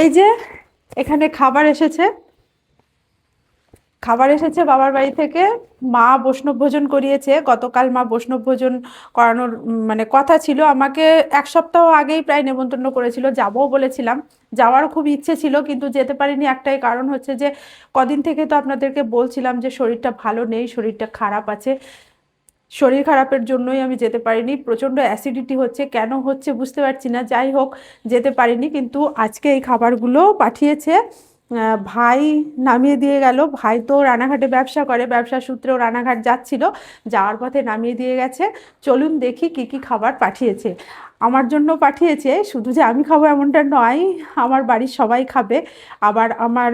এই যে এখানে খাবার এসেছে বাবার বাড়ি থেকে। মা বৈষ্ণব ভোজন করিয়েছে গতকাল। মা বৈষ্ণব ভোজন করানোর মানে কথা ছিল, আমাকে এক সপ্তাহ আগেই প্রায় নেমন্তন্ন করেছিল, যাবো বলেছিলাম। যাওয়ার খুব ইচ্ছে ছিল কিন্তু যেতে পারিনি। একটাই কারণ হচ্ছে যে কদিন থেকে তো আপনাদেরকে বলছিলাম যে শরীরটা ভালো নেই, শরীরটা খারাপ আছে। শরীর খারাপের জন্যই আমি যেতে পারিনি। প্রচণ্ড অ্যাসিডিটি হচ্ছে, কেন হচ্ছে বুঝতে পারছি না। যাই হোক, যেতে পারিনি। কিন্তু আজকে এই খাবারগুলো পাঠিয়েছে ভাই, নামিয়ে দিয়ে গেল। ভাই তো রানাঘাটে ব্যবসা করে, ব্যবসা সূত্রেও রানাঘাট যাচ্ছিল, যাওয়ার পথে নামিয়ে দিয়ে গেছে। চলুন দেখি কি কি খাবার পাঠিয়েছে। আমার জন্য পাঠিয়েছে, শুধু যে আমি খাবো এমনটা নয়, আমার বাড়ির সবাই খাবে। আবার আমার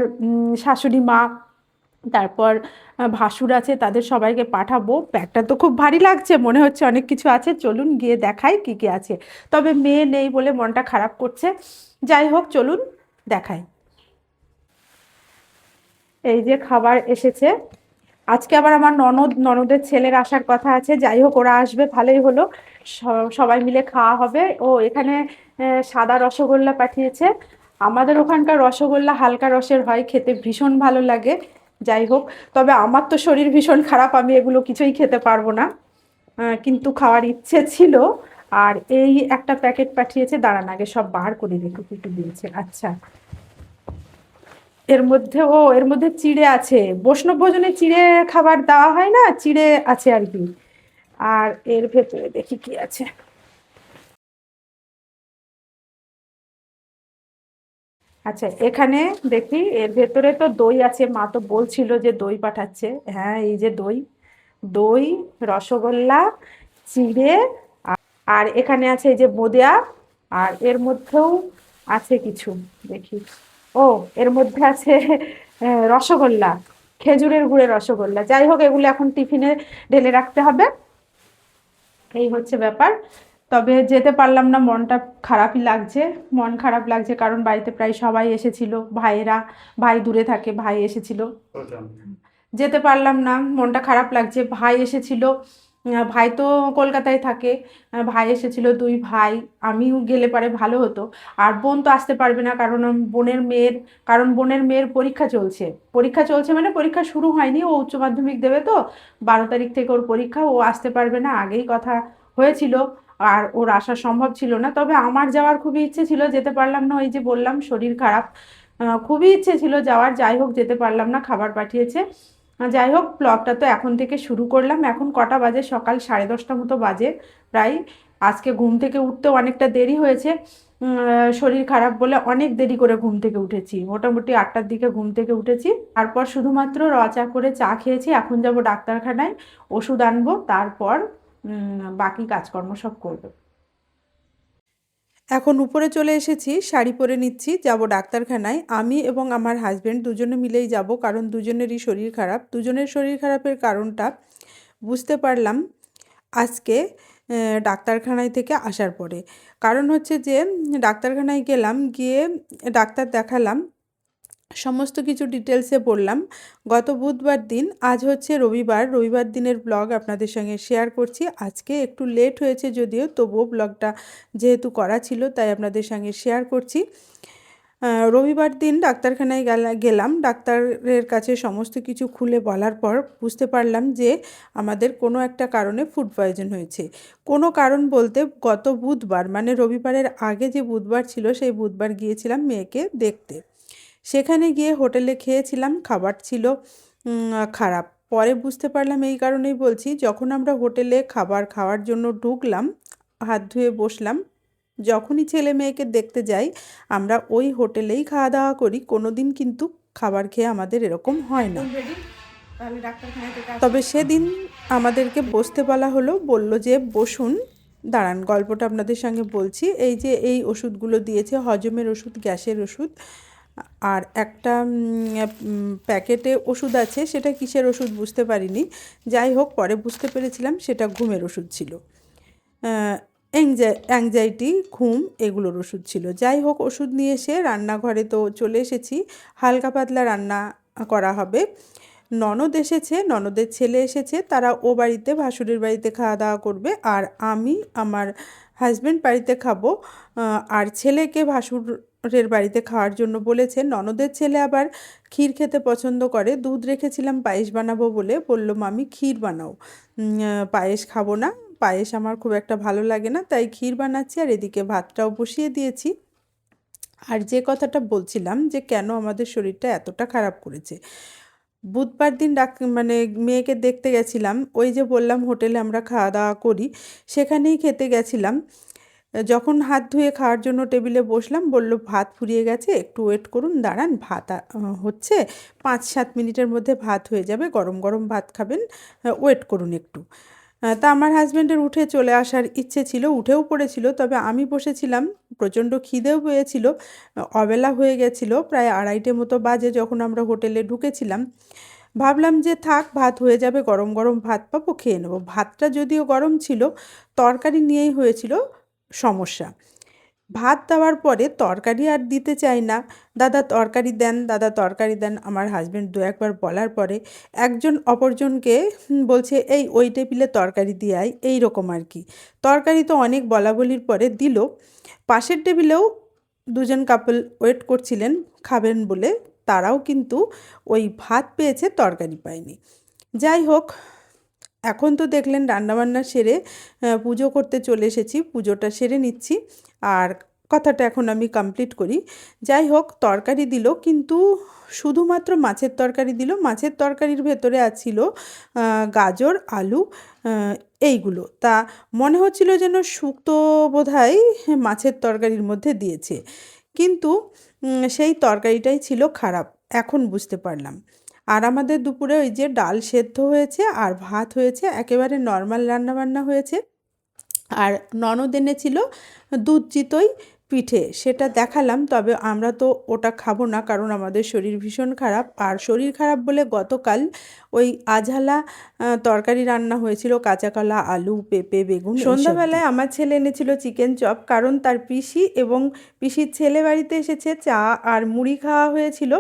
শাশুড়ি মা, তারপর ভাসুর আছে, তাদের সবাইকে পাঠাবো। ব্যাগটা তো খুব ভারী লাগছে, মনে হচ্ছে অনেক কিছু আছে। চলুন গিয়ে দেখাই কি কি আছে। তবে মেয়ে নেই বলে মনটা খারাপ করছে। যাই হোক, চলুন দেখাই। এই যে খাবার এসেছে। আজকে আবার আমার ননদের ছেলের আসার কথা আছে। যাই হোক, ওরা আসবে, ভালোই হলো। সবাই মিলে খাওয়া হবে। ও এখানে সাদা রসগোল্লা পাঠিয়েছে। আমাদের ওখানকার রসগোল্লা হালকা রসের হয়, খেতে ভীষণ ভালো লাগে। যাই হোক, তবে আমার তো শরীর ভীষণ খারাপ, আমি এগুলো কিছুই খেতে পারবো না। কিন্তু খাওয়ার ইচ্ছে ছিল। আর এই একটা প্যাকেট পাঠিয়েছে, দাঁড়ান আগে সব বার করে দেখি কি কি দিয়েছে। আচ্ছা, এর মধ্যে চিড়ে আছে। বৈষ্ণব ভোজনে চিড়ে খাবার দেওয়া হয় না, চিড়ে আছে আর কি। আর এর ভেতরে দেখি কি আছে। আচ্ছা, এখানে দেখি এর ভেতরে তো দই আছে। মা তো বলছিল যে দই পাঠাচ্ছে। হ্যাঁ, এই যে দই, দই, রসগোল্লা, চিড়ে। আর এখানে আছে এই যে বোঁদেয়া। আর এর মধ্যেও আছে কিছু, দেখি। ও, এর মধ্যে আছে রসগোল্লা, খেজুরের গুড়ের রসগোল্লা। যাই হোক, এগুলো এখন টিফিনে ঢেলে রাখতে হবে। এই হচ্ছে ব্যাপার। তবে যেতে পারলাম না, মনটা খারাপই লাগছে। মন খারাপ লাগছে কারণ বাড়িতে প্রায় সবাই এসেছিল, ভাইয়েরা। ভাই দূরে থাকে, ভাই এসেছিল। যেতে পারলাম না, মনটা খারাপ লাগছে। ভাই এসেছিল, ভাই তো কলকাতায় থাকে। ভাই এসেছিল, দুই ভাই। আমিও গেলে পারে ভালো হতো। আর বোন তো আসতে পারবে না, কারণ বোনের মেয়ের পরীক্ষা চলছে। পরীক্ষা চলছে মানে পরীক্ষা শুরু হয়নি, ও উচ্চ মাধ্যমিক দেবে তো। 12 তারিখ থেকে ওর পরীক্ষা, ও আসতে পারবে না, আগেই কথা হয়েছিল। আর ওর আসা সম্ভব ছিল না। তবে আমার যাওয়ার খুবই ইচ্ছে ছিল, যেতে পারলাম না। ওই যে বললাম, শরীর খারাপ। খুবই ইচ্ছে ছিল যাওয়ার। যাই হোক, যেতে পারলাম না। খাবার পাঠিয়েছে। যাই হোক, ব্লগটা তো এখন থেকে শুরু করলাম। এখন কটা বাজে? সকাল 10:30 মতো বাজে প্রায়। আজকে ঘুম থেকে উঠতেও অনেকটা দেরি হয়েছে। শরীর খারাপ বলে অনেক দেরি করে ঘুম থেকে উঠেছি, মোটামুটি 8টার দিকে ঘুম থেকে উঠেছি। তারপর শুধুমাত্র চা করে চা খেয়েছি। এখন যাব ডাক্তারখানায়, ওষুধ আনবো। তারপর বাকি কাজকর্ম সব করবো। এখন উপরে চলে এসেছি, শাড়ি পরে নিচ্ছি, যাব ডাক্তারখানায়। আমি এবং আমার হাজবেন্ড দুজনে মিলেই যাব, কারণ দুজনেরই শরীর খারাপ। দুজনের শরীর খারাপের কারণটা বুঝতে পারলাম আজকে ডাক্তারখানায় থেকে আসার পরে। কারণ হচ্ছে যে ডাক্তারখানায় গেলাম, গিয়ে ডাক্তার দেখালাম, সমস্ত কিছু ডিটেলসে বললাম। গত বুধবার দিন, আজ হচ্ছে রবিবার, রবিবার দিনের ব্লগ আপনাদের সঙ্গে শেয়ার করছি। আজকে একটু লেট হয়েছে যদিও, তবুও ব্লগটা যেহেতু করা ছিল তাই আপনাদের সঙ্গে শেয়ার করছি। রবিবার দিন ডাক্তারখানায় গেলাম। ডাক্তারের কাছে সমস্ত কিছু খুলে বলার পর বুঝতে পারলাম যে আমাদের কোনো একটা কারণে ফুড পয়জন হয়েছে। কোনো কারণ বলতে, গত বুধবার মানে রবিবারের আগে যে বুধবার ছিল, সেই বুধবার গিয়েছিলাম মেয়েকে দেখতে। সেখানে গিয়ে হোটেলে খেয়েছিলাম, খাবার ছিল খারাপ। পরে বুঝতে পারলাম, এই কারণেই বলছি, যখন আমরা হোটেলে খাবার খাওয়ার জন্য ঢুকলাম, হাত ধুয়ে বসলাম, যখনই ছেলে মেয়েকে দেখতে যাই, আমরা ওই হোটেলেই খাওয়া দাওয়া করি, কোনো দিন কিন্তু খাবার খেয়ে আমাদের এরকম হয় না। তবে সেদিন আমাদেরকে বসতে বলা হলো, বলল যে বসুন। দাঁড়ান, গল্পটা আপনাদের সঙ্গে বলছি। এই যে এই ওষুধগুলো দিয়েছে, হজমের ওষুধ, গ্যাসের ওষুধ। আর একটা প্যাকেটে ওষুধ আছে, সেটা কিসের ওষুধ বুঝতে পারিনি। যাই হোক, পরে বুঝতে পেরেছিলাম সেটা ঘুমের ওষুধ ছিল। অ্যাংজাইটি, ঘুম, এগুলোর ওষুধ ছিল। যাই হোক, ওষুধ নিয়ে এসে রান্নাঘরে তো চলে এসেছি। হালকা পাতলা রান্না করা হবে। ননদ এসেছে, ননদের ছেলে এসেছে, তারা ও বাড়িতে, ভাসুরের বাড়িতে খাওয়া দাওয়া করবে। আর আমি, আমার হাজব্যান্ড বাড়িতে খাবো, আর ছেলেকে ভাসুরের বাড়িতে খাওয়ার জন্য বলেছে। ননদের ছেলে আবার ক্ষীর খেতে পছন্দ করে। দুধ রেখেছিলাম পায়েস বানাবো বলে, বললো মামি ক্ষীর বানাও। পায়েস খাবো না, পায়েস আমার খুব একটা ভালো লাগে না, তাই ক্ষীর বানাচ্ছি। আর এদিকে ভাতটাও বসিয়ে দিয়েছি। আর যে কথাটা বলছিলাম যে কেন আমাদের শরীরটা এতটা খারাপ করেছে, বুধবার দিন মানে মেয়েকে দেখতে গেছিলাম। ওই যে বললাম হোটেলে আমরা খাওয়া দাওয়া করি, সেখানেই খেতে গেছিলাম। যখন হাত ধুয়ে খাওয়ার জন্য টেবিলে বসলাম, বলল ভাত ফুরিয়ে গেছে, একটু ওয়েট করুন, দাঁড়ান, ভাত হচ্ছে, 5-7 মিনিটের মধ্যে ভাত হয়ে যাবে, গরম গরম ভাত খাবেন, ওয়েট করুন একটু। তা আমার হাজব্যান্ডের উঠে চলে আসার ইচ্ছে ছিল, উঠেও পড়েছিল, তবে আমি বসেছিলাম। প্রচণ্ড খিদেও পেয়েছিল, অবেলা হয়ে গেছিলো, প্রায় 2:30টে মতো বাজে যখন আমরা হোটেলে ঢুকেছিলাম। ভাবলাম যে থাক, ভাত হয়ে যাবে, গরম গরম ভাত পাবো, খেয়ে নেবো। ভাতটা যদিও গরম ছিল, তরকারি নিয়েই হয়েছিল সমস্যা। ভাত দেওয়ার পরে তরকারি আর দিতে চাই না, দাদা তরকারি দেন, দাদা তরকারি দেন। আমার হাজব্যান্ড 2-1বার বলার পরে একজন অপরজনকে বলছে, এই ওই টেবিলে তরকারি দিয়ে আয়, এই রকম আর কি। তরকারি তো অনেক বলা বলির পরে দিল। পাশের টেবিলেও দুজন কাপল ওয়েট করছিলেন খাবেন বলে, তারাও কিন্তু ওই ভাত পেয়েছে, তরকারি পায়নি। যাই হোক, এখন তো দেখলেন রান্নাবান্না সেরে পুজো করতে চলে এসেছি, পুজোটা সেরে নিচ্ছি আর কথাটা এখন আমি কমপ্লিট করি। যাই হোক, তরকারি দিল, কিন্তু শুধুমাত্র মাছের তরকারি দিল। মাছের তরকারির ভেতরে আছিল গাজর, আলু, এইগুলো। তা মনে হচ্ছিল যেন শুক্তো বোধহয় মাছের তরকারির মধ্যে দিয়েছে, কিন্তু সেই তরকারিটাই ছিল খারাপ, এখন বুঝতে পারলাম। আর আমাদের দুপুরে ওই যে ডাল সেদ্ধ হয়েছে আর ভাত হয়েছে, একেবারে নর্মাল রান্নাবান্না হয়েছে। আর ননদ এনেছিল দুধ চিতই পিঠে, সেটা দেখালাম, তবে আমরা তো ওটা খাবো না, কারণ আমাদের শরীর ভীষণ খারাপ। আর শরীর খারাপ বলে গতকাল ওই আঝালা তরকারি রান্না হয়েছিল, কাঁচা কলা, আলু, পেঁপে, বেগুন। সন্ধ্যাবেলায় আমার ছেলে এনেছিল চিকেন চপ, কারণ তার পিসি এবং পিসির ছেলে বাড়িতে এসেছে, চা আর মুড়ি খাওয়া হয়েছিল।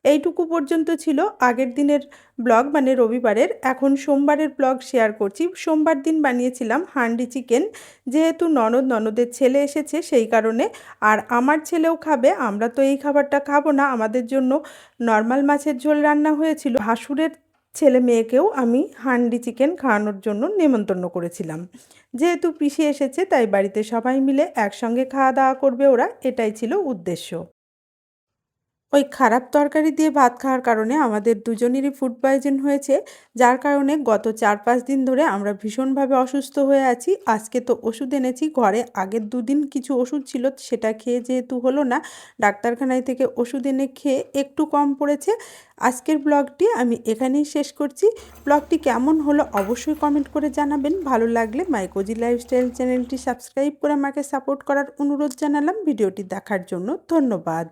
এইটুকু পর্যন্ত ছিল আগের দিনের ব্লগ, মানে রবিবারের। এখন সোমবারের ব্লগ শেয়ার করছি। সোমবার দিন বানিয়েছিলাম হান্ডি চিকেন, যেহেতু ননদের ছেলে এসেছে সেই কারণে। আর আমার ছেলেও খাবে, আমরা তো এই খাবারটা খাবো না, আমাদের জন্য নর্মাল মাছের ঝোল রান্না হয়েছিল। ভাসুরের ছেলে মেয়েকেও আমি হান্ডি চিকেন খাওয়ানোর জন্য নেমন্তন্ন করেছিলাম। যেহেতু পিসি এসেছে, তাই বাড়িতে সবাই মিলে একসঙ্গে খাওয়া দাওয়া করবে ওরা, এটাই ছিল উদ্দেশ্য। ওই খারাপ তরকারি দিয়ে ভাত খাওয়ার কারণে আমাদের দুজনেরই ফুড পয়জন হয়েছে, যার কারণে গত 4-5 দিন ধরে আমরা ভীষণভাবে অসুস্থ হয়ে আছি। আজকে তো ওষুধ এনেছি ঘরে, আগের 2 দিন কিছু ওষুধ ছিল, সেটা খেয়ে যেহেতু হলো না, ডাক্তারখানায় থেকে ওষুধ এনে খেয়ে একটু কম পড়েছে। আজকের ব্লগটি আমি এখানেই শেষ করছি। ব্লগটি কেমন হলো অবশ্যই কমেন্ট করে জানাবেন। ভালো লাগলে মাই কোজি লাইফস্টাইল চ্যানেলটি সাবস্ক্রাইব করে আমাকে সাপোর্ট করার অনুরোধ জানালাম। ভিডিওটি দেখার জন্য ধন্যবাদ।